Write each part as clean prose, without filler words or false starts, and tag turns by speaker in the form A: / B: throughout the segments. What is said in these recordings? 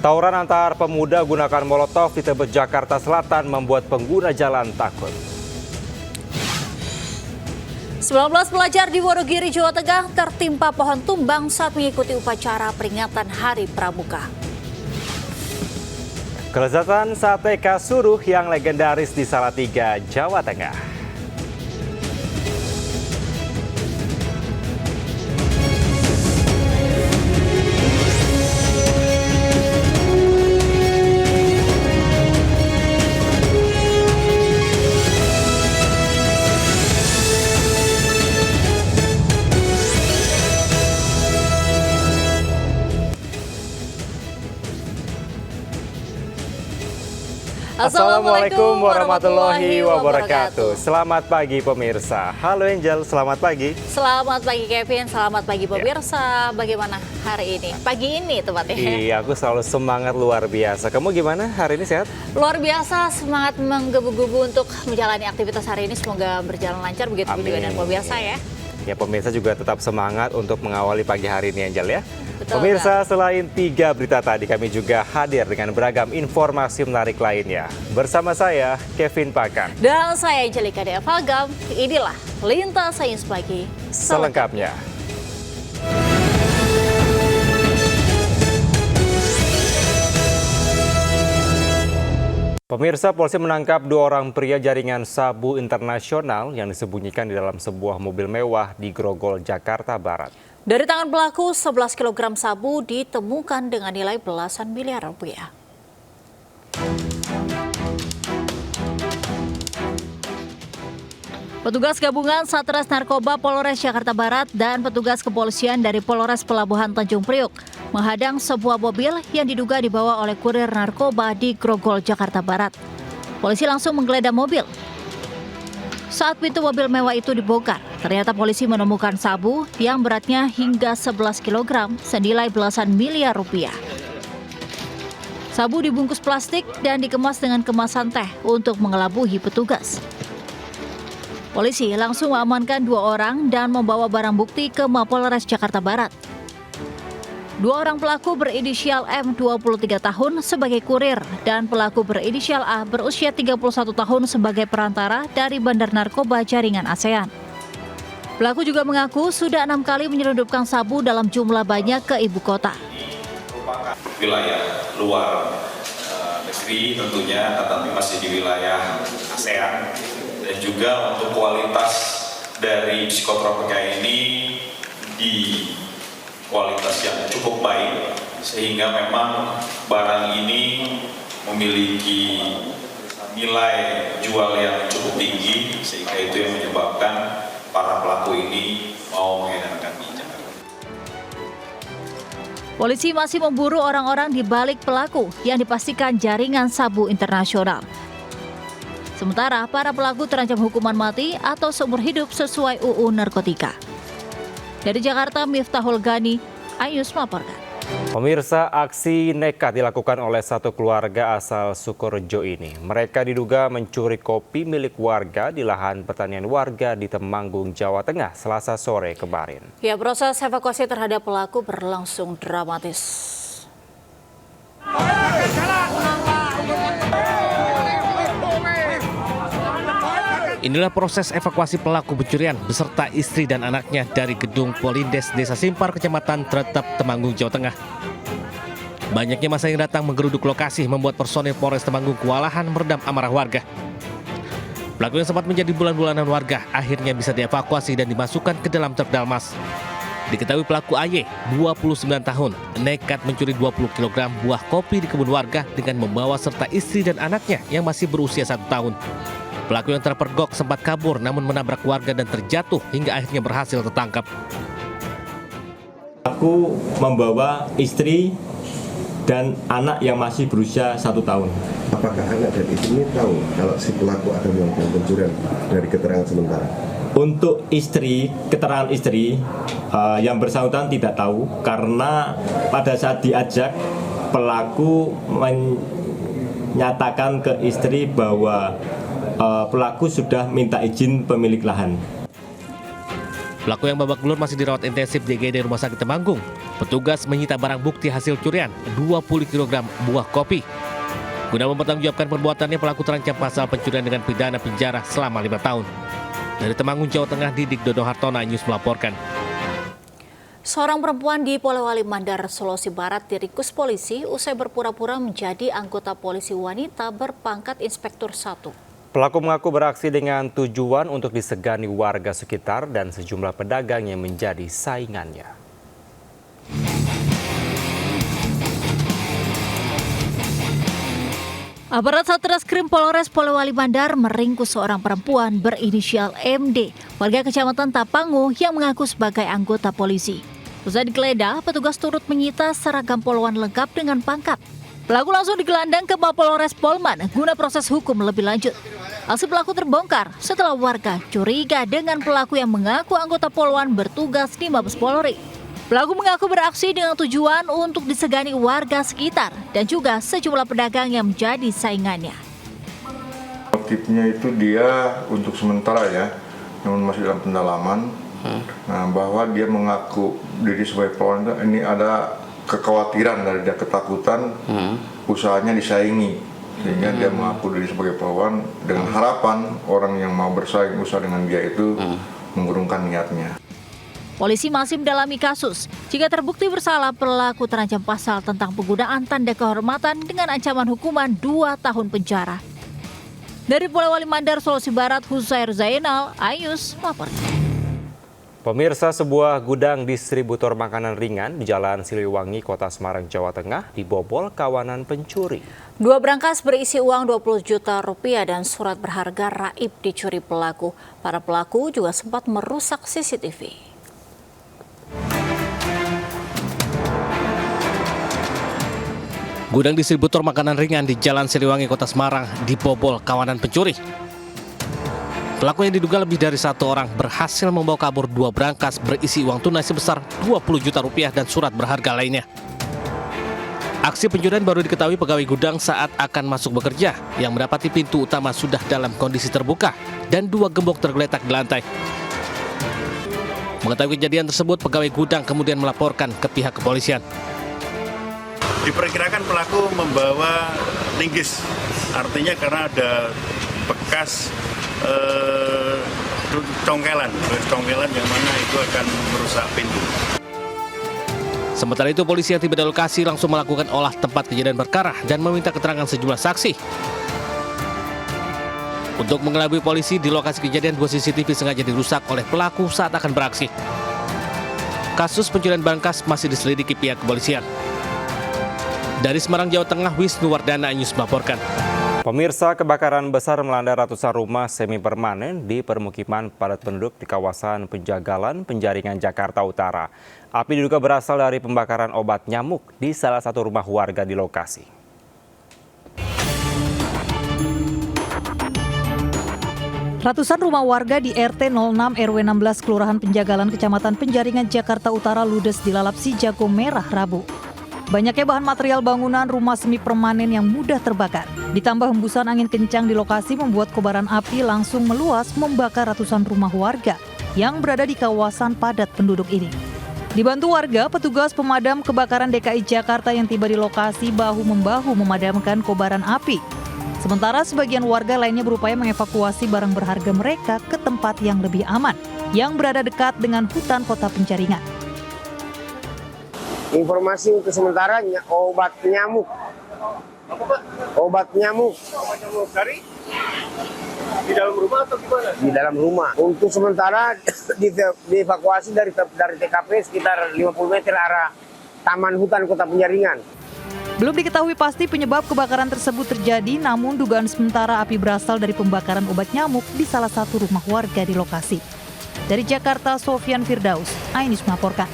A: Tawuran antar pemuda gunakan molotov di Tebet, Jakarta Selatan membuat pengguna jalan takut.
B: 19 pelajar di Wonogiri, Jawa Tengah tertimpa pohon tumbang saat mengikuti upacara peringatan Hari Pramuka.
A: Kelezatan sate Kasuruh yang legendaris di Salatiga, Jawa Tengah. Assalamualaikum warahmatullahi wabarakatuh. Selamat pagi pemirsa. Halo Angel, selamat pagi.
B: Selamat pagi Kevin, selamat pagi pemirsa. Bagaimana hari ini? Pagi ini tepatnya.
A: Iya, aku selalu semangat luar biasa. Kamu gimana hari ini, sehat?
B: Luar biasa, semangat menggebu-gebu untuk menjalani aktivitas hari ini. Semoga berjalan lancar, begitu juga dengan pemirsa ya.
A: Ya, pemirsa juga tetap semangat untuk mengawali pagi hari ini, Angel ya.
B: Betul,
A: pemirsa, selain 3 berita tadi, kami juga hadir dengan beragam informasi menarik lainnya. Bersama saya, Kevin Pakan.
B: Dan saya Angelika Dea Fagam. Inilah Lintas Sains Pagi
A: selengkapnya. Pemirsa, polisi menangkap 2 orang pria jaringan sabu internasional yang disembunyikan di dalam sebuah mobil mewah di Grogol, Jakarta Barat.
B: Dari tangan pelaku, 11 kg sabu ditemukan dengan nilai belasan miliar rupiah. Petugas gabungan Satres Narkoba Polres Jakarta Barat dan petugas kepolisian dari Polres Pelabuhan Tanjung Priok menghadang sebuah mobil yang diduga dibawa oleh kurir narkoba di Grogol, Jakarta Barat. Polisi langsung menggeledah mobil. Saat pintu mobil mewah itu dibongkar, ternyata polisi menemukan sabu yang beratnya hingga 11 kg senilai belasan miliar rupiah. Sabu dibungkus plastik dan dikemas dengan kemasan teh untuk mengelabuhi petugas. Polisi langsung mengamankan 2 orang dan membawa barang bukti ke Mapolres Jakarta Barat. 2 orang pelaku berinisial M 23 tahun sebagai kurir dan pelaku berinisial A berusia 31 tahun sebagai perantara dari bandar narkoba jaringan ASEAN. Pelaku juga mengaku sudah 6 kali menyelundupkan sabu dalam jumlah banyak ke ibu kota.
C: Wilayah luar negeri tentunya, tetapi masih di wilayah ASEAN. Dan juga untuk kualitas dari psikotropika ini di kualitas yang cukup baik, sehingga memang barang ini memiliki nilai jual yang cukup tinggi, sehingga itu yang menyebabkan para pelaku ini mau mengedarkan di Jakarta.
B: Polisi masih memburu orang-orang di balik pelaku yang dipastikan jaringan sabu internasional. Sementara para pelaku terancam hukuman mati atau seumur hidup sesuai UU Narkotika. Dari Jakarta, Miftahul Gani, Ayus melaporkan.
A: Pemirsa, aksi nekat dilakukan oleh satu keluarga asal Sukorejo ini. Mereka diduga mencuri kopi milik warga di lahan pertanian warga di Temanggung, Jawa Tengah, Selasa sore kemarin.
B: Ya, proses evakuasi terhadap pelaku berlangsung dramatis.
D: Inilah proses evakuasi pelaku pencurian beserta istri dan anaknya dari gedung Polindes Desa Simpar, Kecamatan Tretep, Temanggung, Jawa Tengah. Banyaknya massa yang datang menggeruduk lokasi membuat personil Polres Temanggung kewalahan meredam amarah warga. Pelaku yang sempat menjadi bulan-bulanan warga akhirnya bisa dievakuasi dan dimasukkan ke dalam truk dalmas. Diketahui pelaku AY, 29 tahun, nekat mencuri 20 kg buah kopi di kebun warga dengan membawa serta istri dan anaknya yang masih berusia 1 tahun. Pelaku yang terpergok sempat kabur namun menabrak warga dan terjatuh hingga akhirnya berhasil tertangkap.
E: Pelaku membawa istri dan anak yang masih berusia 1 tahun.
F: Apakah anak dan istri ini tahu kalau si pelaku ada melakukan pencurian dari keterangan sementara?
E: Untuk istri, keterangan istri yang bersangkutan tidak tahu karena pada saat diajak pelaku menyatakan ke istri bahwa pelaku sudah minta izin pemilik lahan.
D: Pelaku yang babak belur masih dirawat intensif di IGD Rumah Sakit Temanggung. Petugas menyita barang bukti hasil curian 20 kg buah kopi. Guna mempertanggungjawabkan perbuatannya, pelaku terancam pasal pencurian dengan pidana penjara selama 5 tahun. Dari Temanggung, Jawa Tengah, Didik Dodo Hartona News melaporkan.
B: Seorang perempuan di Polewali Mandar, Sulawesi Barat diringkus polisi usai berpura-pura menjadi anggota polisi wanita berpangkat Inspektur 1.
A: Pelaku mengaku beraksi dengan tujuan untuk disegani warga sekitar dan sejumlah pedagang yang menjadi saingannya.
B: Aparat Satreskrim Polres Polewali Mandar meringkus seorang perempuan berinisial MD, warga Kecamatan Tapangu yang mengaku sebagai anggota polisi. Usai digeledah, petugas turut menyita seragam poluan lengkap dengan pangkat. Pelaku langsung digelandang ke Mapolores Polman guna proses hukum lebih lanjut. Aksi pelaku terbongkar setelah warga curiga dengan pelaku yang mengaku anggota poluan bertugas di Mabes Polri. Pelaku mengaku beraksi dengan tujuan untuk disegani warga sekitar dan juga sejumlah pedagang yang menjadi saingannya.
G: Motifnya itu dia untuk sementara ya, namun masih dalam pendalaman. Nah, bahwa dia mengaku diri sebagai pelawan, ini ada kekhawatiran dari dia, ketakutan usahanya disaingi, sehingga dia mengaku diri sebagai pelawan dengan harapan orang yang mau bersaing usaha dengan dia itu mengurungkan niatnya.
B: Polisi masih mendalami kasus. Jika terbukti bersalah, pelaku terancam pasal tentang penggunaan tanda kehormatan dengan ancaman hukuman 2 tahun penjara. Dari Polewali Mandar, Sulawesi Barat, Huzair Zainal, Ayus, melaporkan.
A: Pemirsa, sebuah gudang distributor makanan ringan di Jalan Siliwangi, Kota Semarang, Jawa Tengah dibobol kawanan pencuri.
B: 2 berangkas berisi uang 20 juta rupiah dan surat berharga raib dicuri pelaku. Para pelaku juga sempat merusak CCTV.
D: Gudang distributor makanan ringan di Jalan Siliwangi, Kota Semarang dibobol kawanan pencuri. Pelaku yang diduga lebih dari 1 orang berhasil membawa kabur 2 berangkas berisi uang tunai sebesar 20 juta rupiah dan surat berharga lainnya. Aksi pencurian baru diketahui pegawai gudang saat akan masuk bekerja, yang mendapati pintu utama sudah dalam kondisi terbuka dan 2 gembok tergeletak di lantai. Mengetahui kejadian tersebut, pegawai gudang kemudian melaporkan ke pihak kepolisian.
H: Diperkirakan pelaku membawa linggis, artinya karena ada bekas congkelan yang mana itu akan merusak pintu.
D: Sementara itu, polisi yang tiba di lokasi langsung melakukan olah tempat kejadian perkara dan meminta keterangan sejumlah saksi. Untuk mengelabui polisi, di lokasi kejadian 2 CCTV sengaja dirusak oleh pelaku saat akan beraksi. Kasus pencurian berangkas masih diselidiki pihak kepolisian. Dari Semarang, Jawa Tengah, Wisnu Wardana News melaporkan.
A: Pemirsa, kebakaran besar melanda ratusan rumah semi permanen di permukiman padat penduduk di kawasan Penjagalan, Penjaringan, Jakarta Utara. Api diduga berasal dari pembakaran obat nyamuk di salah satu rumah warga di lokasi.
I: Ratusan rumah warga di RT 06 RW 16 Kelurahan Penjagalan, Kecamatan Penjaringan, Jakarta Utara ludes dilalap si jago merah Rabu. Banyaknya bahan material bangunan rumah semi permanen yang mudah terbakar. Ditambah hembusan angin kencang di lokasi membuat kobaran api langsung meluas membakar ratusan rumah warga yang berada di kawasan padat penduduk ini. Dibantu warga, petugas pemadam kebakaran DKI Jakarta yang tiba di lokasi bahu-membahu memadamkan kobaran api. Sementara sebagian warga lainnya berupaya mengevakuasi barang berharga mereka ke tempat yang lebih aman, yang berada dekat dengan hutan kota Penjaringan.
J: Informasi untuk sementara obat nyamuk. Obat nyamuk. Dari di dalam rumah atau gimana? Di dalam rumah. Untuk sementara dievakuasi dari TKP sekitar 50 meter arah Taman Hutan Kota Penjaringan.
I: Belum diketahui pasti penyebab kebakaran tersebut terjadi, namun dugaan sementara api berasal dari pembakaran obat nyamuk di salah satu rumah warga di lokasi. Dari Jakarta, Sofian Firdaus, Ainus melaporkan.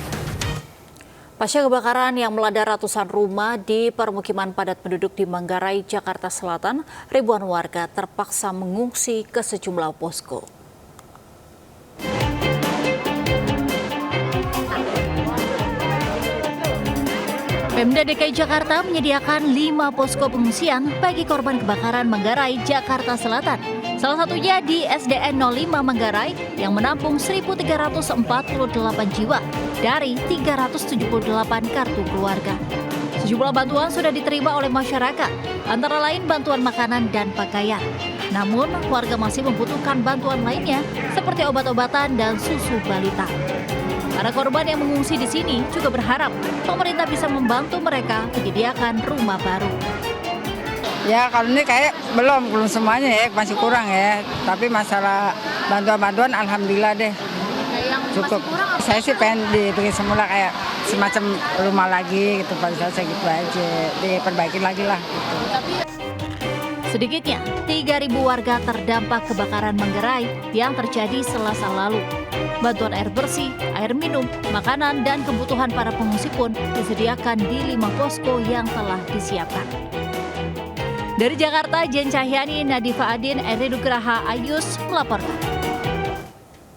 B: Pasca kebakaran yang melanda ratusan rumah di permukiman padat penduduk di Manggarai, Jakarta Selatan, ribuan warga terpaksa mengungsi ke sejumlah posko. Pemda DKI Jakarta menyediakan 5 posko pengungsian bagi korban kebakaran Manggarai, Jakarta Selatan. Salah satunya di SDN 05 Manggarai yang menampung 1.348 jiwa dari 378 kartu keluarga. Sejumlah bantuan sudah diterima oleh masyarakat, antara lain bantuan makanan dan pakaian. Namun, warga masih membutuhkan bantuan lainnya seperti obat-obatan dan susu balita. Para korban yang mengungsi di sini juga berharap pemerintah bisa membantu mereka menyediakan rumah baru.
K: Ya kalau ini kayak belum semuanya ya, masih kurang ya. Tapi masalah bantuan-bantuan alhamdulillah deh. Cukup. Saya sih pengen dibikin semula kayak semacam rumah lagi gitu, Pak. Saya gitu aja, diperbaiki lagi lah.
B: Sedikitnya 3.000 warga terdampak kebakaran Manggarai yang terjadi Selasa lalu. Bantuan air bersih, air minum, makanan, dan kebutuhan para pengungsi pun disediakan di 5 posko yang telah disiapkan. Dari Jakarta, Jen Cahyani, Nadifa Adin, Eri Nugraha, Ayus melaporkan.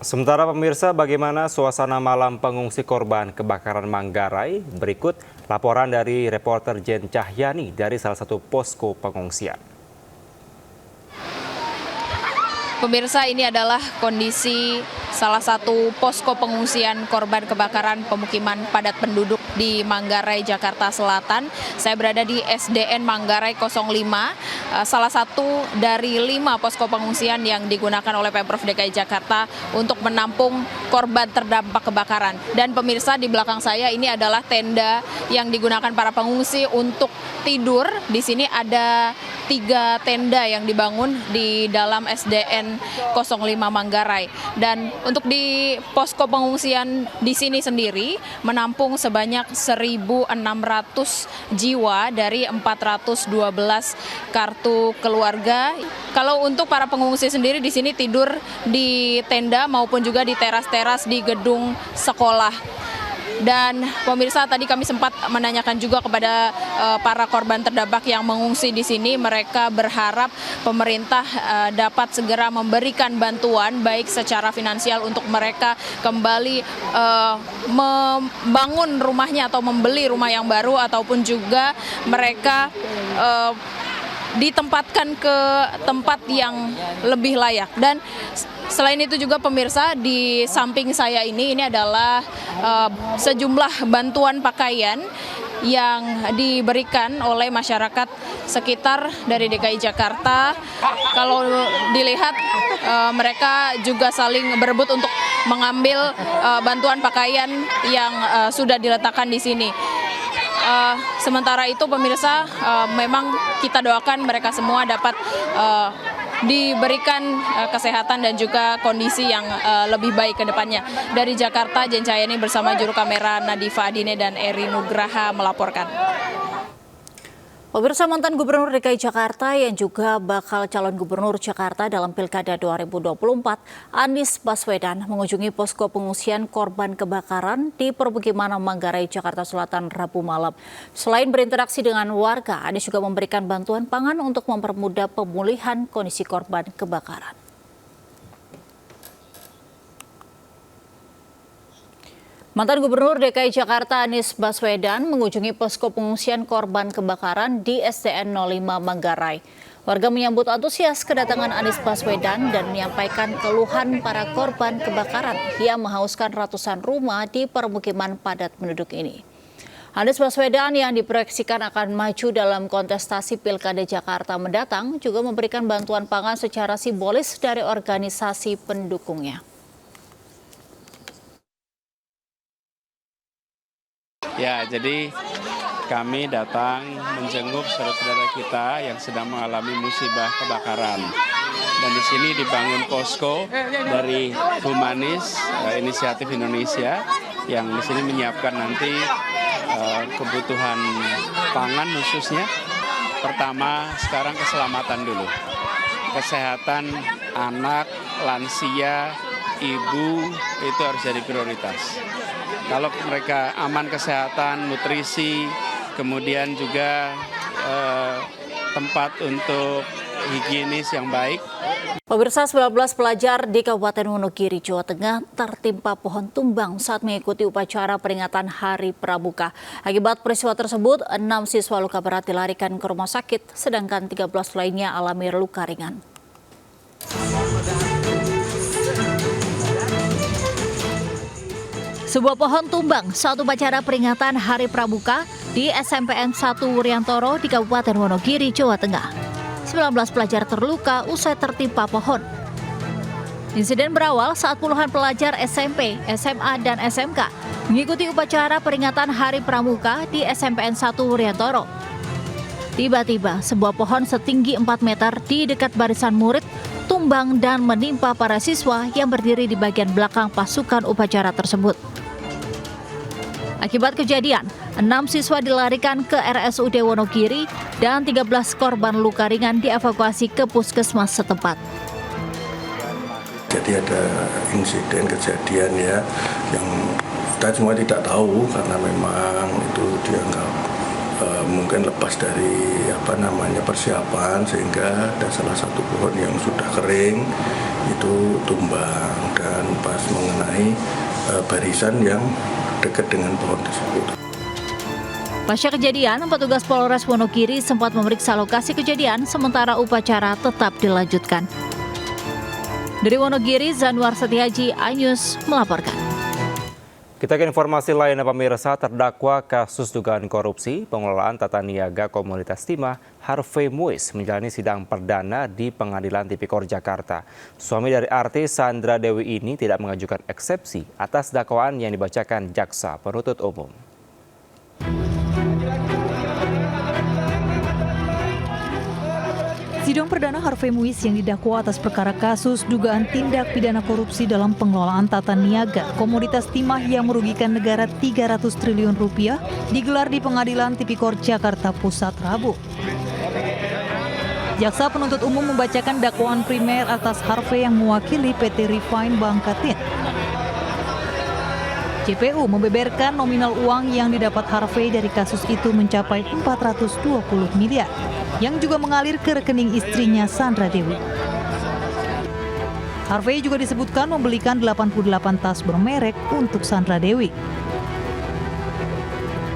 A: Sementara pemirsa, bagaimana suasana malam pengungsi korban kebakaran Manggarai? Berikut laporan dari reporter Jen Cahyani dari salah satu posko pengungsian.
L: Pemirsa, ini adalah kondisi salah satu posko pengungsian korban kebakaran pemukiman padat penduduk di Manggarai, Jakarta Selatan. Saya berada di SDN Manggarai 05, salah satu dari 5 posko pengungsian yang digunakan oleh Pemprov DKI Jakarta untuk menampung korban terdampak kebakaran. Dan pemirsa, di belakang saya ini adalah tenda yang digunakan para pengungsi untuk tidur. Di sini ada 3 tenda yang dibangun di dalam SDN 05 Manggarai. Dan untuk di posko pengungsian di sini sendiri menampung sebanyak 1.600 jiwa dari 412 kartu keluarga. Kalau untuk para pengungsi sendiri di sini tidur di tenda maupun juga di teras-teras di gedung sekolah. Dan pemirsa, tadi kami sempat menanyakan juga kepada para korban terdampak yang mengungsi di sini. Mereka berharap pemerintah dapat segera memberikan bantuan baik secara finansial untuk mereka kembali membangun rumahnya atau membeli rumah yang baru, ataupun juga mereka ditempatkan ke tempat yang lebih layak. Dan selain itu juga pemirsa, di samping saya ini adalah sejumlah bantuan pakaian yang diberikan oleh masyarakat sekitar dari DKI Jakarta. Kalau dilihat mereka juga saling berebut untuk mengambil bantuan pakaian yang sudah diletakkan di sini. Sementara itu pemirsa, memang kita doakan mereka semua dapat diberikan kesehatan dan juga kondisi yang lebih baik ke depannya. Dari Jakarta, Jen Cahyani bersama juru kamera Nadifa Adine dan Eri Nugraha melaporkan.
B: Pemirsa, mantan Gubernur DKI Jakarta yang juga bakal calon Gubernur Jakarta dalam Pilkada 2024, Anies Baswedan mengunjungi posko pengungsian korban kebakaran di permukiman Manggarai, Jakarta Selatan Rabu malam. Selain berinteraksi dengan warga, Anies juga memberikan bantuan pangan untuk mempermudah pemulihan kondisi korban kebakaran. Mantan Gubernur DKI Jakarta Anies Baswedan mengunjungi posko pengungsian korban kebakaran di SDN 05 Manggarai. Warga menyambut antusias kedatangan Anies Baswedan dan menyampaikan keluhan para korban kebakaran yang menghauskan ratusan rumah di permukiman padat penduduk ini. Anies Baswedan yang diproyeksikan akan maju dalam kontestasi Pilkada Jakarta mendatang juga memberikan bantuan pangan secara simbolis dari organisasi pendukungnya.
M: Ya, jadi kami datang menjenguk saudara-saudara kita yang sedang mengalami musibah kebakaran. Dan di sini dibangun posko dari Humanis Inisiatif Indonesia yang di sini menyiapkan nanti kebutuhan pangan khususnya. Pertama, sekarang keselamatan dulu. Kesehatan anak, lansia, ibu itu harus jadi prioritas. Kalau mereka aman kesehatan, nutrisi, kemudian juga tempat untuk higienis yang baik.
B: Pemirsa, 19 pelajar di Kabupaten Wonogiri, Jawa Tengah tertimpa pohon tumbang saat mengikuti upacara peringatan Hari Pramuka. Akibat peristiwa tersebut, 6 siswa luka berat dilarikan ke rumah sakit, sedangkan 13 lainnya alami luka ringan. Sebuah pohon tumbang saat upacara peringatan Hari Pramuka di SMPN 1 Wuryantoro di Kabupaten Wonogiri, Jawa Tengah. 19 pelajar terluka usai tertimpa pohon. Insiden berawal saat puluhan pelajar SMP, SMA, dan SMK mengikuti upacara peringatan Hari Pramuka di SMPN 1 Wuryantoro. Tiba-tiba, sebuah pohon setinggi 4 meter di dekat barisan murid tumbang dan menimpa para siswa yang berdiri di bagian belakang pasukan upacara tersebut. Akibat kejadian, 6 siswa dilarikan ke RSUD Wonogiri dan 13 korban luka ringan dievakuasi ke puskesmas setempat.
N: Jadi ada insiden kejadian ya yang kita semua tidak tahu karena memang itu dianggap mungkin lepas dari persiapan, sehingga ada salah satu pohon yang sudah kering itu tumbang dan pas mengenai barisan yang dekat dengan pohon tersebut.
B: Pasca kejadian, petugas Polres Wonogiri sempat memeriksa lokasi kejadian, sementara upacara tetap dilanjutkan. Dari Wonogiri, Zanuar Setiaji, iNews melaporkan.
A: Kita ke informasi lainnya, pemirsa. Terdakwa kasus dugaan korupsi pengelolaan tata niaga Komunitas Timah Harvey Muiz menjalani sidang perdana di Pengadilan Tipikor Jakarta. Suami dari artis Sandra Dewi ini tidak mengajukan eksepsi atas dakwaan yang dibacakan jaksa penuntut umum.
I: Sidang perdana Harvey Muiz yang didakwa atas perkara kasus dugaan tindak pidana korupsi dalam pengelolaan tata niaga Komoditas Timah yang merugikan negara 300 triliun rupiah digelar di Pengadilan Tipikor Jakarta Pusat Rabu. Jaksa penuntut umum membacakan dakwaan primer atas Harvey yang mewakili PT Refine Bangkatin. JPU membeberkan nominal uang yang didapat Harvey dari kasus itu mencapai 420 miliar. Yang juga mengalir ke rekening istrinya Sandra Dewi. Harvey juga disebutkan membelikan 88 tas bermerek untuk Sandra Dewi.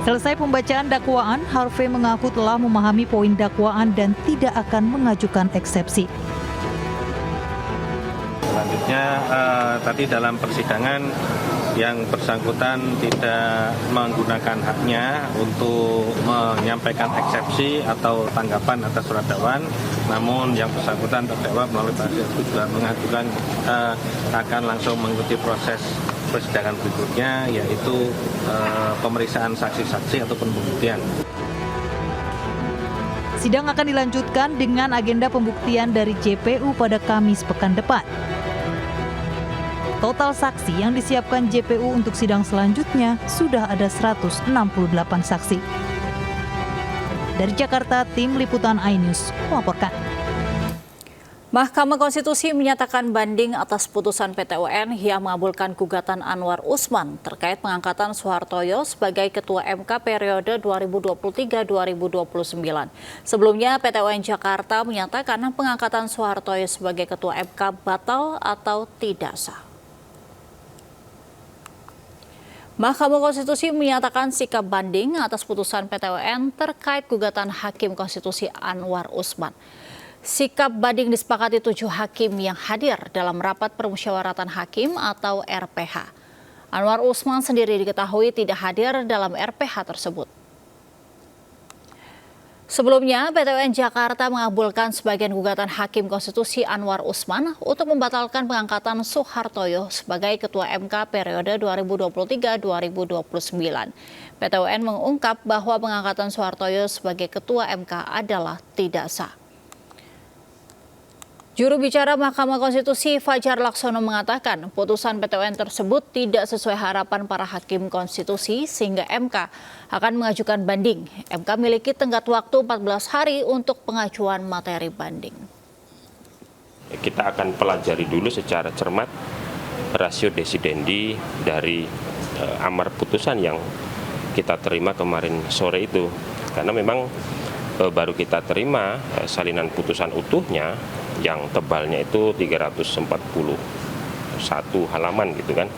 I: Selesai pembacaan dakwaan, Harvey mengaku telah memahami poin dakwaan dan tidak akan mengajukan eksepsi.
O: Selanjutnya tadi dalam persidangan yang bersangkutan tidak menggunakan haknya untuk menyampaikan eksepsi atau tanggapan atas surat dakwaan, namun yang bersangkutan terdakwa melalui penasihat hukum juga mengajukan akan langsung mengikuti proses persidangan berikutnya, yaitu pemeriksaan saksi-saksi atau pembuktian.
I: Sidang akan dilanjutkan dengan agenda pembuktian dari JPU pada Kamis pekan depan. Total saksi yang disiapkan JPU untuk sidang selanjutnya sudah ada 168 saksi. Dari Jakarta, tim liputan iNews melaporkan.
B: Mahkamah Konstitusi menyatakan banding atas putusan PT UN yang mengabulkan gugatan Anwar Usman terkait pengangkatan Soehartoyo sebagai Ketua MK periode 2023-2029. Sebelumnya, PT UN Jakarta menyatakan pengangkatan Soehartoyo sebagai Ketua MK batal atau tidak sah. Mahkamah Konstitusi menyatakan sikap banding atas putusan PT UN terkait gugatan Hakim Konstitusi Anwar Usman. Sikap banding disepakati 7 hakim yang hadir dalam rapat permusyawaratan hakim atau RPH. Anwar Usman sendiri diketahui tidak hadir dalam RPH tersebut. Sebelumnya, PT UN Jakarta mengabulkan sebagian gugatan Hakim Konstitusi Anwar Usman untuk membatalkan pengangkatan Soehartoyo sebagai Ketua MK periode 2023-2029. PT UN mengungkap bahwa pengangkatan Soehartoyo sebagai Ketua MK adalah tidak sah. Juru bicara Mahkamah Konstitusi Fajar Laksono mengatakan putusan PT UN tersebut tidak sesuai harapan para hakim konstitusi sehingga MK akan mengajukan banding. MK memiliki tenggat waktu 14 hari untuk pengajuan materi banding.
P: Kita akan pelajari dulu secara cermat rasio desidendi dari amar putusan yang kita terima kemarin sore itu. Karena memang baru kita terima salinan putusan utuhnya yang tebalnya itu 341 halaman gitu kan.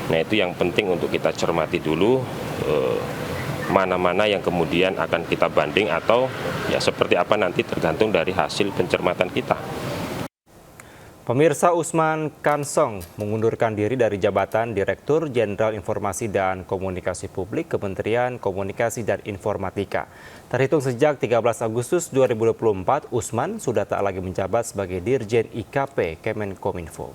P: Nah itu yang penting untuk kita cermati dulu mana-mana yang kemudian akan kita banding atau ya seperti apa nanti tergantung dari hasil pencermatan kita.
A: Pemirsa, Usman Kansong mengundurkan diri dari jabatan Direktur Jenderal Informasi dan Komunikasi Publik Kementerian Komunikasi dan Informatika. Terhitung sejak 13 Agustus 2024, Usman sudah tak lagi menjabat sebagai Dirjen IKP Kemenkominfo.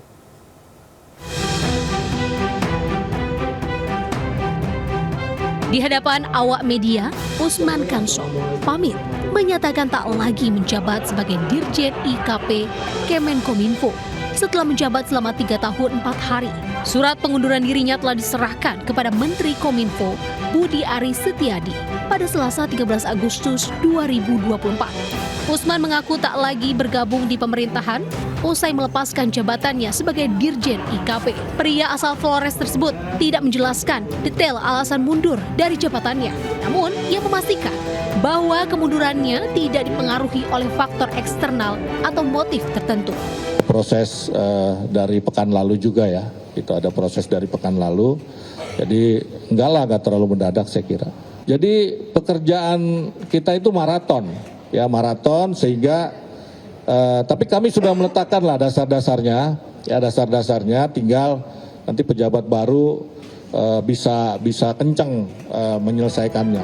Q: Di hadapan awak media, Usman Kansong pamit menyatakan tak lagi menjabat sebagai Dirjen IKP Kemenkominfo setelah menjabat selama 3 tahun 4 hari. Surat pengunduran dirinya telah diserahkan kepada Menteri Kominfo Budi Aris Setiadi pada Selasa 13 Agustus 2024. Usman mengaku tak lagi bergabung di pemerintahan usai melepaskan jabatannya sebagai Dirjen IKP. Pria asal Flores tersebut tidak menjelaskan detail alasan mundur dari jabatannya. Namun, ia memastikan bahwa kemundurannya tidak dipengaruhi oleh faktor eksternal atau motif tertentu.
R: Proses dari pekan lalu juga ya, itu ada proses dari pekan lalu. Jadi enggak terlalu mendadak saya kira. Jadi pekerjaan kita itu maraton. Ya maraton sehingga tapi kami sudah meletakkan lah dasar-dasarnya, ya dasar-dasarnya, tinggal nanti pejabat baru bisa kencang menyelesaikannya.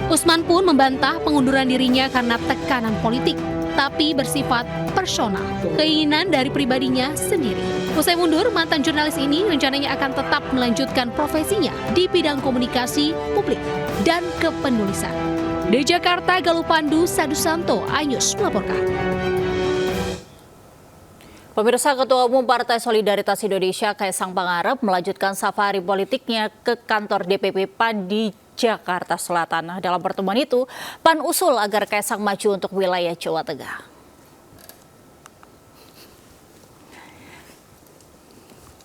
Q: Usman pun membantah pengunduran dirinya karena tekanan politik, tapi bersifat personal, keinginan dari pribadinya sendiri. Usai mundur, mantan jurnalis ini rencananya akan tetap melanjutkan profesinya di bidang komunikasi publik dan kepenulisan. Di Jakarta, Galuh Pandu Sadusanto, iNews melaporkan.
B: Pemirsa, Ketua Umum Partai Solidaritas Indonesia Kaisang Pangarep melanjutkan safari politiknya ke kantor DPP PAN di Jakarta Selatan. Dalam pertemuan itu, PAN usul agar Kaisang maju untuk wilayah Jawa Tengah.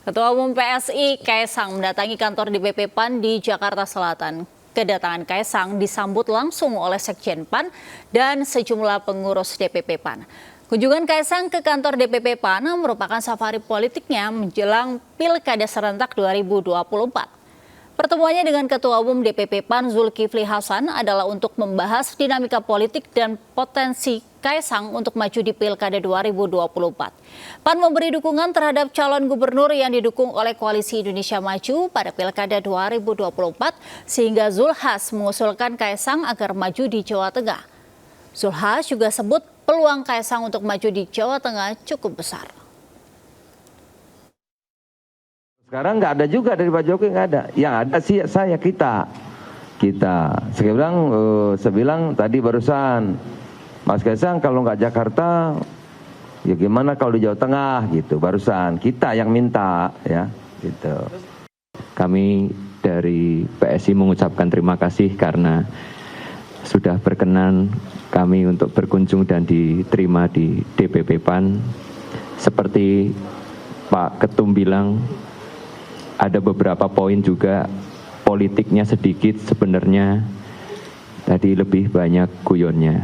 B: Ketua Umum PSI Kaisang mendatangi kantor DPP PAN di Jakarta Selatan. Kedatangan Kaisang disambut langsung oleh Sekjen PAN dan sejumlah pengurus DPP PAN. Kunjungan Kaisang ke kantor DPP PAN merupakan safari politiknya menjelang Pilkada serentak 2024. Pertemuannya dengan Ketua Umum DPP PAN Zulkifli Hasan adalah untuk membahas dinamika politik dan potensi Kaisang untuk maju di Pilkada 2024. PAN memberi dukungan terhadap calon gubernur yang didukung oleh Koalisi Indonesia Maju pada Pilkada 2024, sehingga Zulhas mengusulkan Kaisang agar maju di Jawa Tengah. Zulhas juga sebut peluang Kaisang untuk maju di Jawa Tengah cukup besar.
S: Sekarang nggak ada juga dari Pak Jokowi, nggak ada. Yang ada sih saya kita. Saya bilang tadi barusan, Mas Kaisang kalau nggak Jakarta, ya gimana kalau di Jawa Tengah gitu. Barusan kita yang minta ya gitu.
T: Kami dari PSI mengucapkan terima kasih karena sudah berkenan kami untuk berkunjung dan diterima di DPP PAN. Seperti Pak Ketum bilang, ada beberapa poin juga politiknya sedikit sebenarnya, tadi lebih banyak guyonnya.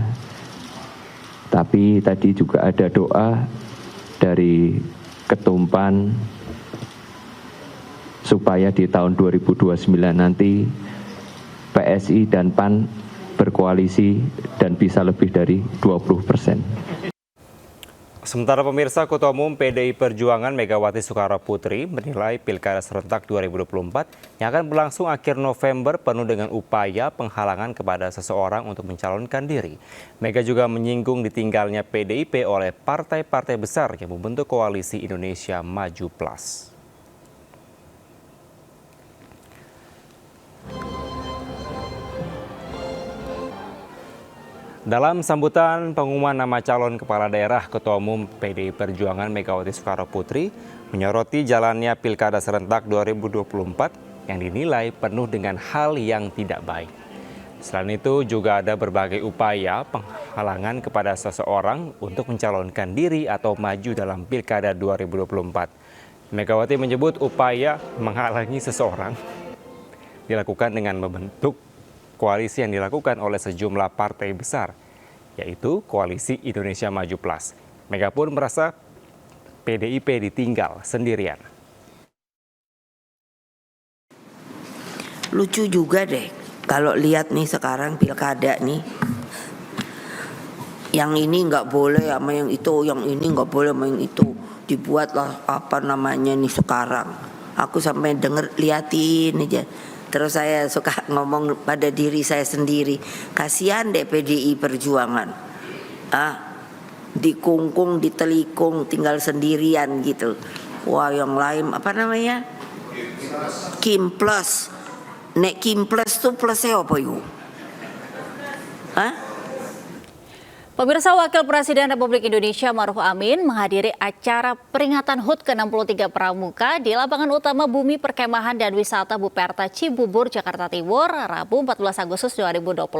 T: Tapi tadi juga ada doa dari Ketum PAN supaya di tahun 2029 nanti PSI dan PAN berkoalisi dan bisa lebih dari 20%.
A: Sementara pemirsa, Ketua Umum PDI Perjuangan Megawati Soekarnoputri menilai Pilkada serentak 2024 yang akan berlangsung akhir November penuh dengan upaya penghalangan kepada seseorang untuk mencalonkan diri. Mega juga menyinggung ditinggalnya PDIP oleh partai-partai besar yang membentuk Koalisi Indonesia Maju Plus. Dalam sambutan pengumuman nama calon kepala daerah, Ketua Umum PDI Perjuangan Megawati Soekarnoputri menyoroti jalannya Pilkada serentak 2024 yang dinilai penuh dengan hal yang tidak baik. Selain itu juga ada berbagai upaya penghalangan kepada seseorang untuk mencalonkan diri atau maju dalam Pilkada 2024. Megawati menyebut upaya menghalangi seseorang dilakukan dengan membentuk koalisi yang dilakukan oleh sejumlah partai besar, yaitu Koalisi Indonesia Maju Plus. Mega pun merasa PDIP ditinggal sendirian.
U: Lucu juga deh, kalau lihat nih sekarang pilkada nih, yang ini nggak boleh sama yang itu, yang ini nggak boleh sama yang itu. dibuatlah apa namanya nih sekarang. Aku sampai liatin aja. Terus saya suka ngomong pada diri saya sendiri, kasihan deh PDI Perjuangan. Dikungkung, ditelikung, tinggal sendirian gitu. Wah, yang lain apa namanya? Kim Plus. Nek Kim Plus tuh plusnya apa yuk?
B: Pemirsa, Wakil Presiden Republik Indonesia Ma'ruf Amin menghadiri acara peringatan HUT ke-63 Pramuka di lapangan utama Bumi Perkemahan dan Wisata Buperta Cibubur, Jakarta Timur, Rabu 14 Agustus 2024.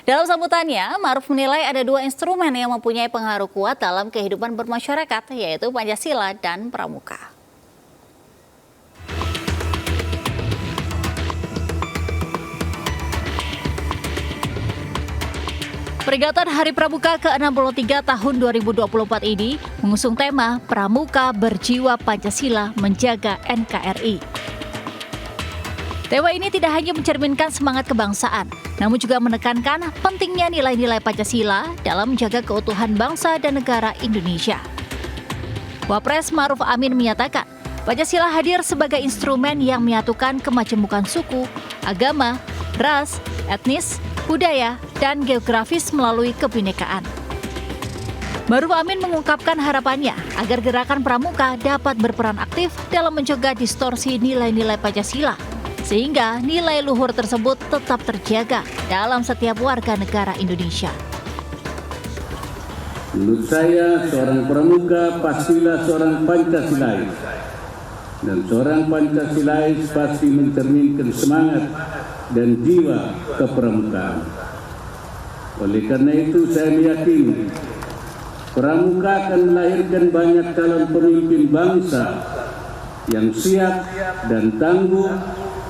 B: Dalam sambutannya, Ma'ruf menilai ada dua instrumen yang mempunyai pengaruh kuat dalam kehidupan bermasyarakat, yaitu Pancasila dan Pramuka. Peringatan Hari Pramuka ke-63 tahun 2024 ini mengusung tema Pramuka Berjiwa Pancasila Menjaga NKRI. Tema ini tidak hanya mencerminkan semangat kebangsaan, namun juga menekankan pentingnya nilai-nilai Pancasila dalam menjaga keutuhan bangsa dan negara Indonesia. Wapres Ma'ruf Amin menyatakan, Pancasila hadir sebagai instrumen yang menyatukan kemajemukan suku, agama, ras, etnis, budaya, dan geografis melalui kebinekaan. Ma'ruf Amin mengungkapkan harapannya agar gerakan Pramuka dapat berperan aktif dalam mencegah distorsi nilai-nilai Pancasila, sehingga nilai luhur tersebut tetap terjaga dalam setiap warga negara Indonesia.
C: Menurut saya, seorang Pramuka pastilah seorang Pancasilais. Dan seorang Pancasilais pasti mencerminkan semangat dan jiwa kepramukaan. Oleh karena itu saya meyakini Pramuka akan melahirkan banyak calon pemimpin bangsa yang siap dan tangguh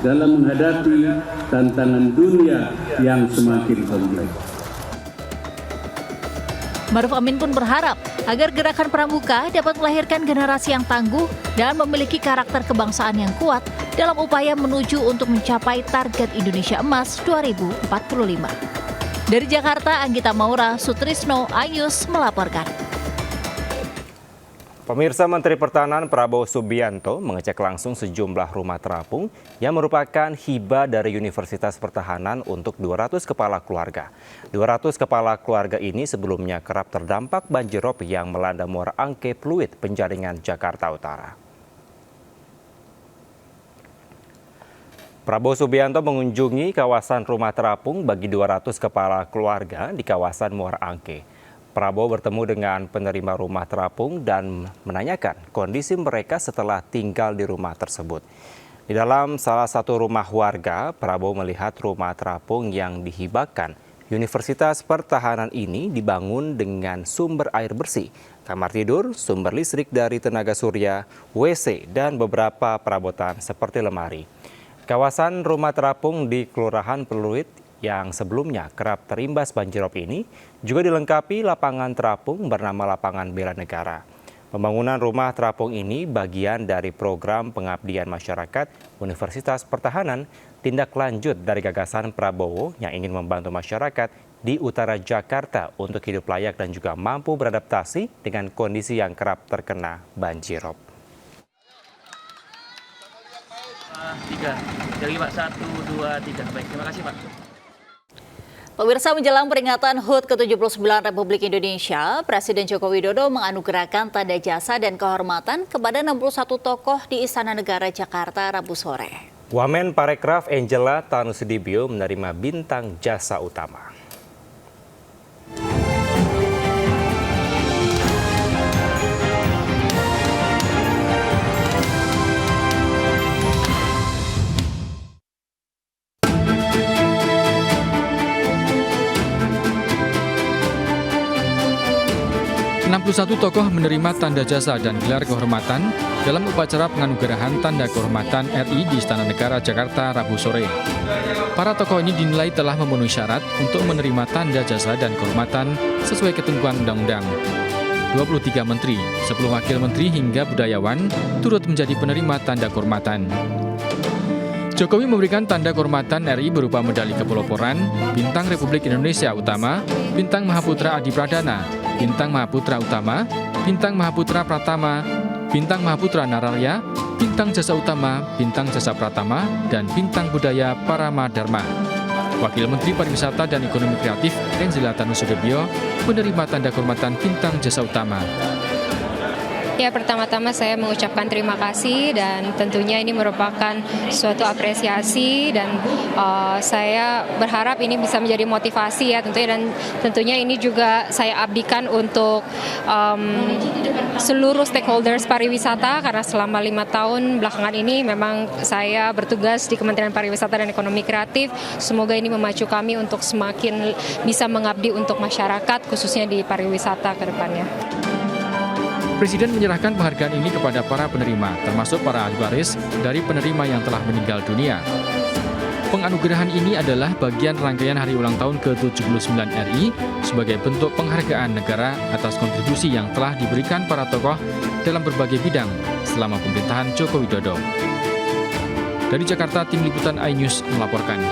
C: dalam menghadapi tantangan dunia yang semakin kompleks.
B: Ma'ruf Amin pun berharap agar gerakan Pramuka dapat melahirkan generasi yang tangguh dan memiliki karakter kebangsaan yang kuat dalam upaya menuju untuk mencapai target Indonesia Emas 2045. Dari Jakarta, Anggita Maura, Sutrisno, Ayus melaporkan.
A: Pemirsa, Menteri Pertahanan Prabowo Subianto mengecek langsung sejumlah rumah terapung yang merupakan hibah dari Universitas Pertahanan untuk 200 kepala keluarga. 200 kepala keluarga ini sebelumnya kerap terdampak banjirop yang melanda Muara Angke Pluit, Penjaringan, Jakarta Utara. Prabowo Subianto mengunjungi kawasan rumah terapung bagi 200 kepala keluarga di kawasan Muara Angke. Prabowo bertemu dengan penerima rumah terapung dan menanyakan kondisi mereka setelah tinggal di rumah tersebut. Di dalam salah satu rumah warga, Prabowo melihat rumah terapung yang dihibahkan Universitas Pertahanan ini dibangun dengan sumber air bersih, kamar tidur, sumber listrik dari tenaga surya, WC, dan beberapa perabotan seperti lemari. Kawasan rumah terapung di Kelurahan Pluit yang sebelumnya kerap terimbas banjirop ini juga dilengkapi lapangan terapung bernama Lapangan Bela Negara. Pembangunan rumah terapung ini bagian dari program pengabdian masyarakat Universitas Pertahanan, tindak lanjut dari gagasan Prabowo yang ingin membantu masyarakat di utara Jakarta untuk hidup layak dan juga mampu beradaptasi dengan kondisi yang kerap terkena banjirop.
V: Jadi Pak, 1, 2, 3. Baik, terima kasih Pak.
B: Pemirsa, menjelang peringatan HUT ke-79 Republik Indonesia, Presiden Joko Widodo menganugerahkan tanda jasa dan kehormatan kepada 61 tokoh di Istana Negara Jakarta Rabu sore.
A: Wamen Parekraf Angela Tanusudibio menerima bintang jasa utama.
W: Satu tokoh menerima tanda jasa dan gelar kehormatan dalam upacara penganugerahan tanda kehormatan RI di Istana Negara Jakarta Rabu sore. Para tokoh ini dinilai telah memenuhi syarat untuk menerima tanda jasa dan kehormatan sesuai ketentuan undang-undang. 23 menteri, 10 wakil menteri hingga budayawan turut menjadi penerima tanda kehormatan. Jokowi memberikan tanda kehormatan RI berupa medali kepeloporan, Bintang Republik Indonesia Utama, Bintang Mahaputra Adi Pradana, Bintang Mahaputra Utama, Bintang Mahaputra Pratama, Bintang Mahaputra Nararya, Bintang Jasa Utama, Bintang Jasa Pratama, dan Bintang Budaya Parama Dharma. Wakil Menteri Pariwisata dan Ekonomi Kreatif Enzila Tanusudebio menerima tanda kehormatan Bintang Jasa Utama.
E: Ya, pertama-tama saya mengucapkan terima kasih dan tentunya ini merupakan suatu apresiasi dan saya berharap ini bisa menjadi motivasi ya tentunya, dan tentunya ini juga saya abdikan untuk seluruh stakeholders pariwisata karena selama 5 tahun belakangan ini memang saya bertugas di Kementerian Pariwisata dan Ekonomi Kreatif. Semoga ini memacu kami untuk semakin bisa mengabdi untuk masyarakat khususnya di pariwisata ke depannya.
W: Presiden menyerahkan penghargaan ini kepada para penerima, termasuk para ahli waris dari penerima yang telah meninggal dunia. Penganugerahan ini adalah bagian rangkaian hari ulang tahun ke-79 RI sebagai bentuk penghargaan negara atas kontribusi yang telah diberikan para tokoh dalam berbagai bidang selama pemerintahan Joko Widodo. Dari Jakarta, Tim Liputan iNews melaporkan.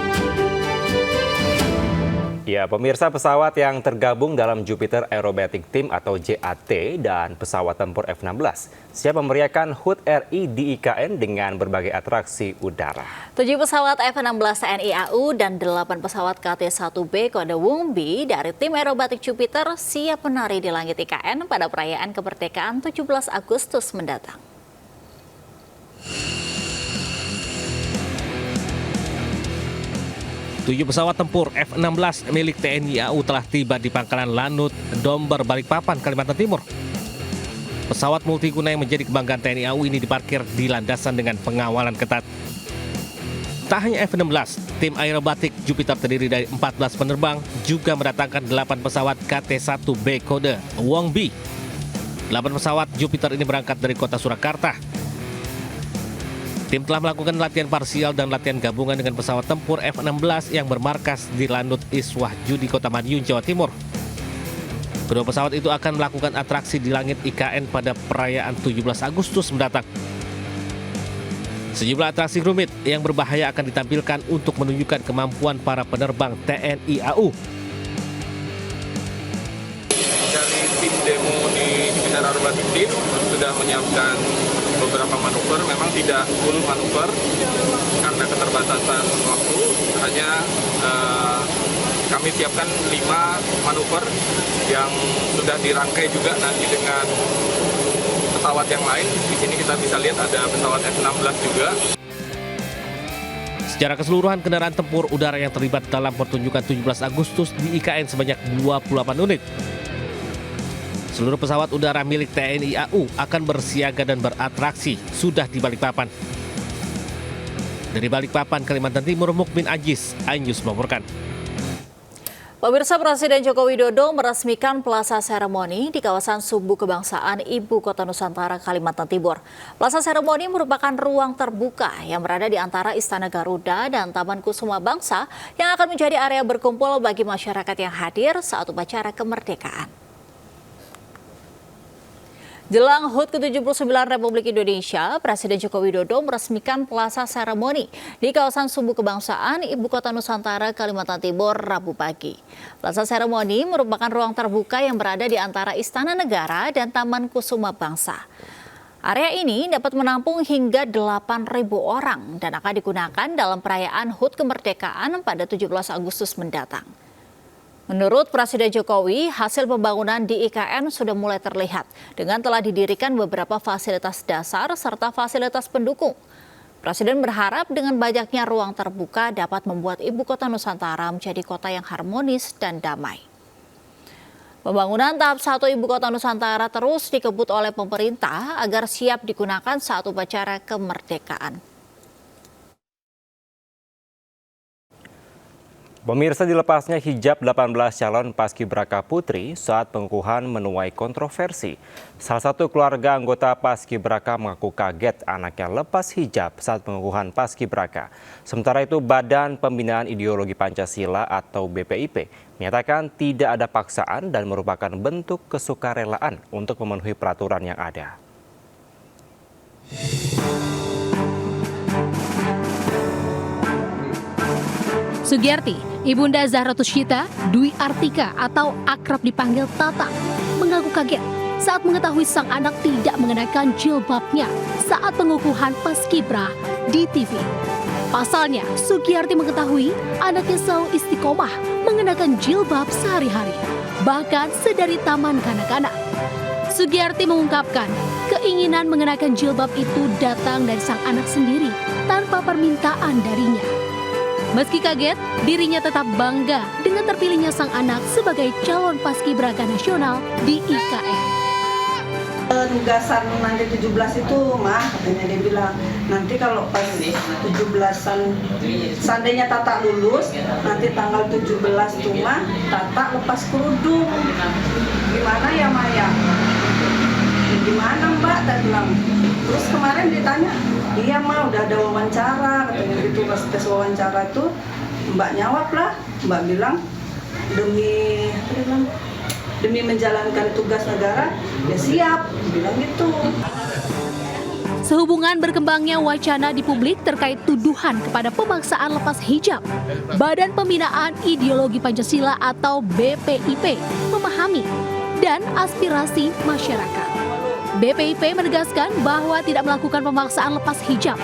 A: Ya, pemirsa, pesawat yang tergabung dalam Jupiter Aerobatic Team atau JAT dan pesawat tempur F-16 siap memeriahkan HUT RI di IKN dengan berbagai atraksi udara.
B: 7 pesawat F-16 TNI AU dan 8 pesawat KT-1B kode Wumbi dari tim Aerobatic Jupiter siap menari di langit IKN pada perayaan kemerdekaan 17 Agustus mendatang.
D: Tujuh pesawat tempur F-16 milik TNI AU telah tiba di Pangkalan Lanut, Domber, Balikpapan, Kalimantan Timur. Pesawat multiguna yang menjadi kebanggaan TNI AU ini diparkir di landasan dengan pengawalan ketat. Tak hanya F-16, tim aerobatik Jupiter terdiri dari 14 penerbang juga mendatangkan 8 pesawat KT-1B kode Wongbi. 8 pesawat Jupiter ini berangkat dari kota Surakarta. Tim telah melakukan latihan parsial dan latihan gabungan dengan pesawat tempur F-16 yang bermarkas di Lanut Iswahju di Kota Madiun, Jawa Timur. Kedua pesawat itu akan melakukan atraksi di langit IKN pada perayaan 17 Agustus mendatang. Sejumlah atraksi rumit yang berbahaya akan ditampilkan untuk menunjukkan kemampuan para penerbang TNI AU.
F: Dari tim demo di Jupiter Aerobatic Team sudah menyiapkan beberapa manuver, memang tidak full manuver karena keterbatasan waktu. Hanya kami siapkan 5 manuver yang sudah dirangkai juga nanti dengan pesawat yang lain. Di sini kita bisa lihat ada pesawat F-16 juga.
D: Secara keseluruhan, kendaraan tempur udara yang terlibat dalam pertunjukan 17 Agustus di IKN sebanyak 28 unit. Seluruh pesawat udara milik TNI AU akan bersiaga dan beratraksi sudah di Balikpapan. Dari Balikpapan, Kalimantan Timur, Mukmin Ajis, iNews melaporkan.
B: Pemirsa, Presiden Joko Widodo meresmikan Plaza Seremoni di kawasan Sumbu Kebangsaan Ibu Kota Nusantara, Kalimantan Timur. Plaza Seremoni merupakan ruang terbuka yang berada di antara Istana Garuda dan Taman Kusuma Bangsa yang akan menjadi area berkumpul bagi masyarakat yang hadir saat upacara kemerdekaan. Jelang HUT ke-79 Republik Indonesia, Presiden Joko Widodo meresmikan Plaza Seremoni di kawasan Sumbu Kebangsaan Ibu Kota Nusantara, Kalimantan Timur, Rabu pagi. Plaza Seremoni merupakan ruang terbuka yang berada di antara Istana Negara dan Taman Kusuma Bangsa. Area ini dapat menampung hingga 8.000 orang dan akan digunakan dalam perayaan HUT kemerdekaan pada 17 Agustus mendatang. Menurut Presiden Jokowi, hasil pembangunan di IKN sudah mulai terlihat dengan telah didirikan beberapa fasilitas dasar serta fasilitas pendukung. Presiden berharap dengan banyaknya ruang terbuka dapat membuat Ibu Kota Nusantara menjadi kota yang harmonis dan damai. Pembangunan tahap 1 Ibu Kota Nusantara terus dikebut oleh pemerintah agar siap digunakan saat upacara kemerdekaan.
A: Pemirsa, dilepasnya hijab 18 calon paskibraka putri saat pengukuhan menuai kontroversi. Salah satu keluarga anggota paskibraka mengaku kaget anaknya lepas hijab saat pengukuhan paskibraka. Sementara itu, Badan Pembinaan Ideologi Pancasila atau BPIP menyatakan tidak ada paksaan dan merupakan bentuk kesukarelaan untuk memenuhi peraturan yang ada.
Q: Sugiyarti, Ibunda Zahratus Syita, Dwi Artika atau akrab dipanggil Tata, mengaku kaget saat mengetahui sang anak tidak mengenakan jilbabnya saat pengukuhan paskibra di TV. Pasalnya, Sugiyarti mengetahui anaknya selalu istiqomah mengenakan jilbab sehari-hari, bahkan sedari taman kanak-kanak. Sugiyarti mengungkapkan, keinginan mengenakan jilbab itu datang dari sang anak sendiri tanpa permintaan darinya. Meski kaget, dirinya tetap bangga dengan terpilihnya sang anak sebagai calon paskibraka nasional di IKN.
G: Tugasan nanti 17 itu mah katanya dia bilang nanti kalau pas 17-an seandainya Tata lulus nanti tanggal 17 tuh mah Tata lepas kerudung. Gimana ya Maya? Gimana Mbak? Tata bilang. Terus kemarin ditanya, iya mah udah ada wawancara katanya gitu, pas tes wawancara itu Mbak nyawab lah, Mbak bilang demi menjalankan tugas negara, ya siap, bilang gitu.
Q: Sehubungan berkembangnya wacana di publik terkait tuduhan kepada pemaksaan lepas hijab, Badan Pembinaan Ideologi Pancasila atau BPIP memahami dan aspirasi masyarakat. BPIP menegaskan bahwa tidak melakukan pemaksaan lepas hijab.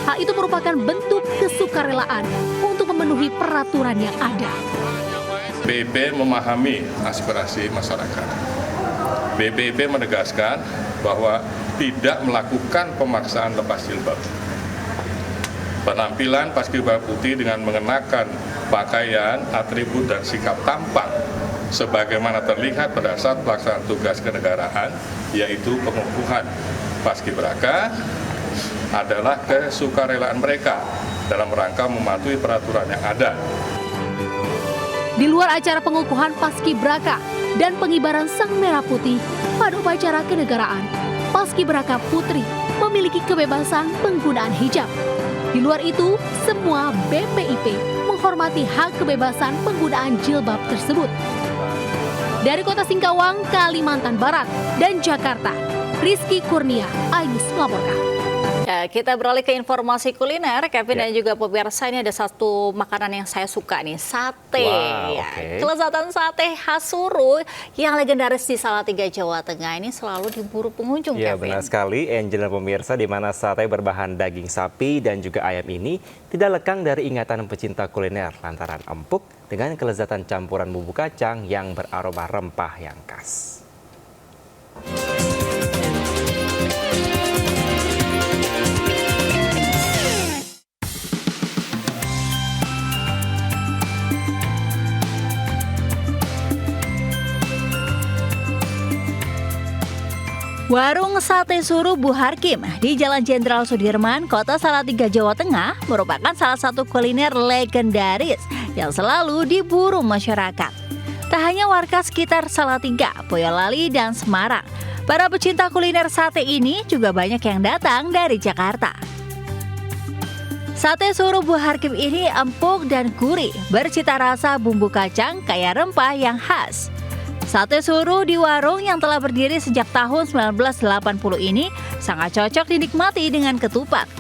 Q: Hal itu merupakan bentuk kesukarelaan untuk memenuhi peraturan yang ada.
H: BPIP memahami aspirasi masyarakat. BPIP menegaskan bahwa tidak melakukan pemaksaan lepas jilbab. Penampilan paskibra putih dengan mengenakan pakaian, atribut, dan sikap tampang sebagaimana terlihat pada saat pelaksanaan tugas kenegaraan, yaitu pengukuhan paskibraka, adalah kesukarelaan mereka dalam rangka mematuhi peraturan yang ada.
Q: Di luar acara pengukuhan paskibraka dan pengibaran sang merah putih pada upacara kenegaraan, paskibraka putri memiliki kebebasan penggunaan hijab. Di luar itu, semua BPIP menghormati hak kebebasan penggunaan jilbab tersebut. Dari Kota Singkawang, Kalimantan Barat, dan Jakarta, Rizky Kurnia, Ainus melaporkan.
B: Ya, kita beralih ke informasi kuliner, Kevin dan juga pemirsa. Ini ada satu makanan yang saya suka nih, sate.
A: Wow,
B: ya,
A: okay.
B: Kelezatan sate khas Suru yang legendaris di Salatiga, Jawa Tengah ini selalu diburu pengunjung,
A: Ya,
B: Kevin.
A: benar sekali, Angel dan pemirsa, di mana sate berbahan daging sapi dan juga ayam ini tidak lekang dari ingatan pecinta kuliner lantaran empuk dengan kelezatan campuran bumbu kacang yang beraroma rempah yang khas.
B: Warung Sate Suru Bu Harkim di Jalan Jenderal Sudirman, Kota Salatiga, Jawa Tengah merupakan salah satu kuliner legendaris yang selalu diburu masyarakat. Tak hanya warga sekitar Salatiga, Boyolali, dan Semarang, para pecinta kuliner sate ini juga banyak yang datang dari Jakarta. Sate Suru Bu Harkim ini empuk dan gurih, bercita rasa bumbu kacang kaya rempah yang khas. Sate Suru di warung yang telah berdiri sejak tahun 1980 ini sangat cocok dinikmati dengan ketupat.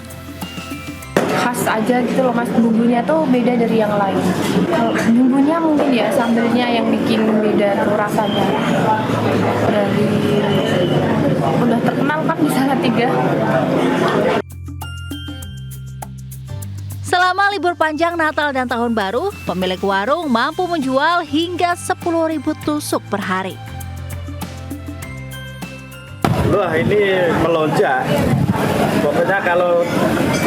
J: Khas aja gitu loh Mas, bumbunya tuh beda dari yang lain. Kalau bumbunya mungkin ya sambelnya yang bikin beda tuh rasanya. Dari udah terkenal kan di Salatiga.
B: Selama libur panjang Natal dan Tahun Baru, pemilik warung mampu menjual hingga 10.000 tusuk per hari.
X: Wah, ini melonjak. Pokoknya kalau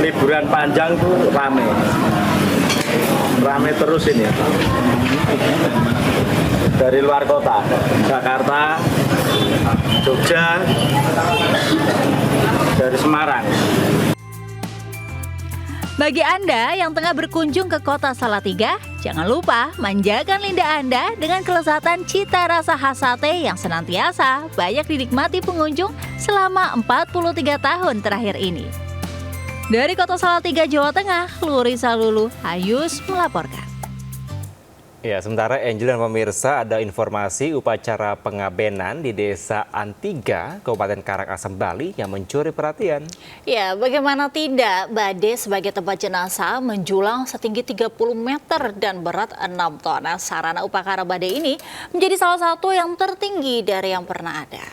X: liburan panjang tuh rame. Rame terus ini. Dari luar kota, Jakarta, Jogja, dari Semarang.
B: Bagi Anda yang tengah berkunjung ke Kota Salatiga, jangan lupa manjakan lidah Anda dengan kelezatan cita rasa khas sate yang senantiasa banyak dinikmati pengunjung selama 43 tahun terakhir ini. Dari Kota Salatiga, Jawa Tengah, Lurisa Lulu, Ayus melaporkan.
A: Ya, sementara Angel dan pemirsa, ada informasi upacara pengabenan di Desa Antiga, Kabupaten Karangasem, Bali yang mencuri perhatian.
B: Ya, bagaimana tidak, Bade sebagai tempat jenazah menjulang setinggi 30 meter dan berat 6 ton. Sarana upacara Bade ini menjadi salah satu yang tertinggi dari yang pernah ada.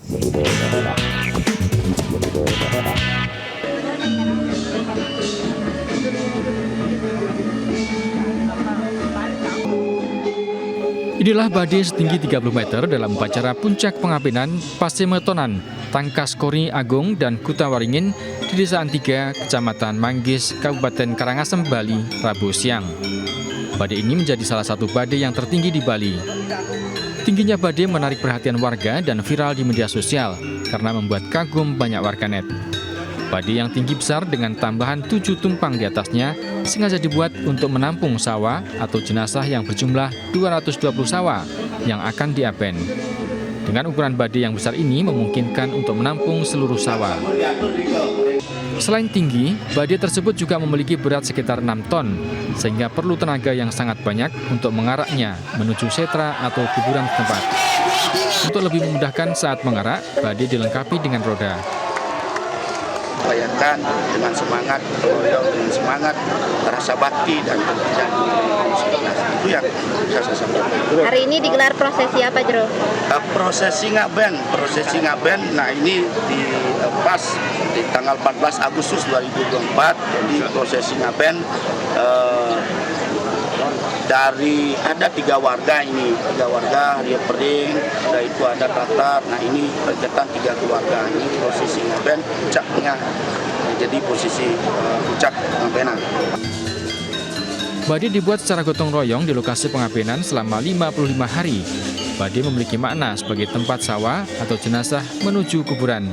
W: Inilah badai setinggi 30 meter dalam upacara puncak pengabenan Pasemetonan, Tangkas Kori Agung dan Kutawaringin di Desa Antiga, Kecamatan Manggis, Kabupaten Karangasem, Bali, Rabu siang. Badai ini menjadi salah satu badai yang tertinggi di Bali. Tingginya badai menarik perhatian warga dan viral di media sosial karena membuat kagum banyak warganet. Badai yang tinggi besar dengan tambahan 7 tumpang di atasnya sengaja dibuat untuk menampung sawah atau jenazah yang berjumlah 220 sawah yang akan diaben. Dengan ukuran badai yang besar ini memungkinkan untuk menampung seluruh sawah. Selain tinggi, badai tersebut juga memiliki berat sekitar 6 ton, sehingga perlu tenaga yang sangat banyak untuk mengaraknya menuju setra atau kuburan setempat. Untuk lebih memudahkan saat mengarak, badai dilengkapi dengan roda.
K: Bayangkan dengan semangat keroyong, dengan semangat rasa bakti dan tentunya itu yang bisa saya sampaikan.
L: Hari ini digelar prosesi apa, Jero?
K: Prosesi ngaben. Nah ini di pas di tanggal 14 Agustus 2024. Jadi prosesi ngaben dari ada 3 warga ini, 3 warga Rio Pering, ada itu ada Tatar. Nah ini berketan 3 keluarga ini posisi ngaben puncaknya, jadi posisi puncak pengabenan.
W: Badai dibuat secara gotong royong di lokasi pengabenan selama 55 hari. Badai memiliki makna sebagai tempat sawah atau jenazah menuju kuburan.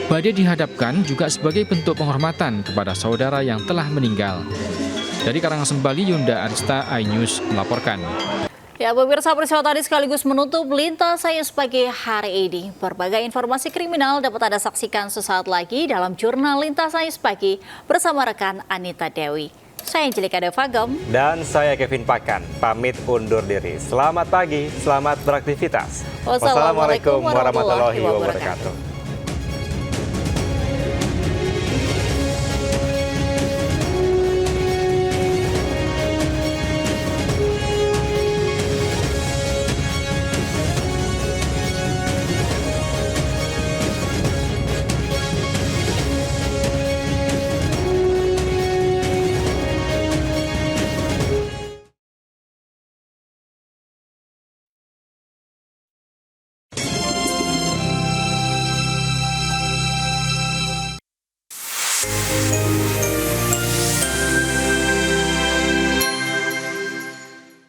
W: Badai dihadapkan juga sebagai bentuk penghormatan kepada saudara yang telah meninggal. Dari Karangasem, Bali, Yunda Arista, iNews melaporkan.
B: Ya, pemirsa, peristiwa tadi sekaligus menutup Lintas Sains pagi hari ini. Berbagai informasi kriminal dapat Anda saksikan sesaat lagi dalam jurnal Lintas Sains pagi bersama rekan Anita Dewi. Saya Angelika Devagom.
A: Dan saya Kevin Pakan, pamit undur diri. Selamat pagi, selamat beraktivitas.
B: Wassalamualaikum warahmatullahi wabarakatuh.